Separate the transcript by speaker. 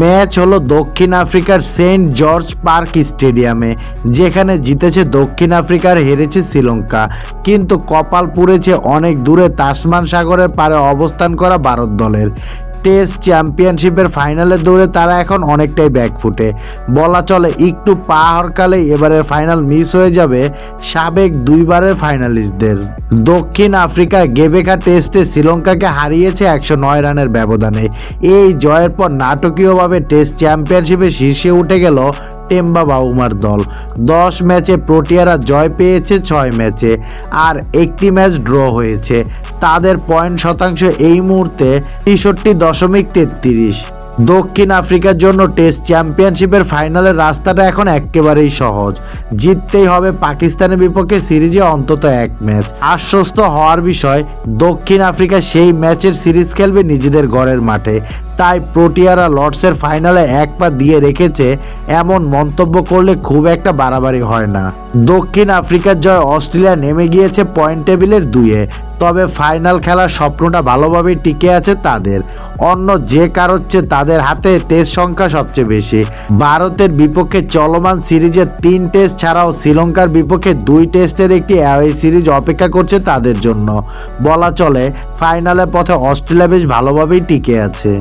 Speaker 1: Match হলো দক্ষিণ আফ্রিকার সেন্ট জর্জ পার্ক স্টেডিয়ামে, যেখানে জিতেছে দক্ষিণ আফ্রিকা আর হেরেছে শ্রীলঙ্কা। কিন্তু কপাল পুড়েছে অনেক দূরে তাসমান সাগরের পারে অবস্থান করা ভারত দলের। টেস্ট চ্যাম্পিয়নশিপের ফাইনালের দৌড়ে তারা এখন অনেকটাই ব্যাকফুটে। বলা চলে একটু পা হরকালে এবারের ফাইনাল মিস হয়ে যাবে সাবেক দুইবারের ফাইনালিস্টদের। দক্ষিণ আফ্রিকায় গেবেকা টেস্টে শ্রীলঙ্কাকে হারিয়েছে 109 রানের ব্যবধানে। এই জয়ের পর নাটকীয়ভাবে টেস্ট চ্যাম্পিয়নশিপে শীর্ষে উঠে গেল টেম্বা বাউমার দল। 10 ম্যাচে প্রোটিয়ারা জয় পেয়েছে 6 ম্যাচে, আর একটি ম্যাচ ড্র হয়েছে। তাদের পয়েন্ট শতাংশ এই মুহূর্তে 63.33। দক্ষিণ আফ্রিকার জন্য টেস্ট চ্যাম্পিয়নশিপের ফাইনালের রাস্তাটা এখন একেবারেই সহজ। জিততেই হবে পাকিস্তানের বিপক্ষে সিরিজে অন্তত এক ম্যাচ। আশ্বস্ত হওয়ার বিষয়, দক্ষিণ আফ্রিকা সেই ম্যাচের সিরিজ খেলবে নিজেদের ঘরের মাঠে। তাই প্রোটিয়ারা লর্ডসের ফাইনালে এক পা দিয়ে রেখেছে এমন মন্তব্য করলে খুব একটা বাড়াবাড়ি হয় না। দক্ষিণ আফ্রিকার জয় অস্ট্রেলিয়া নেমে গিয়েছে পয়েন্ট টেবিলের 2-এ, তবে ফাইনাল খেলার স্বপ্নটা ভালোভাবেই টিকে আছে তাদের। অন্য যে কারোর চেয়ে তাদের হাতে টেস্ট সংখ্যা সবচেয়ে বেশি। ভারতের বিপক্ষে চলমান সিরিজের 3 টেস্ট ছাড়াও শ্রীলঙ্কার বিপক্ষে 2 টেস্টের একটি অ্যাওয়ে সিরিজ অপেক্ষা করছে তাদের জন্য। বলা চলে ফাইনালের পথে অস্ট্রেলিয়া বেশ ভালোভাবেই টিকে আছে।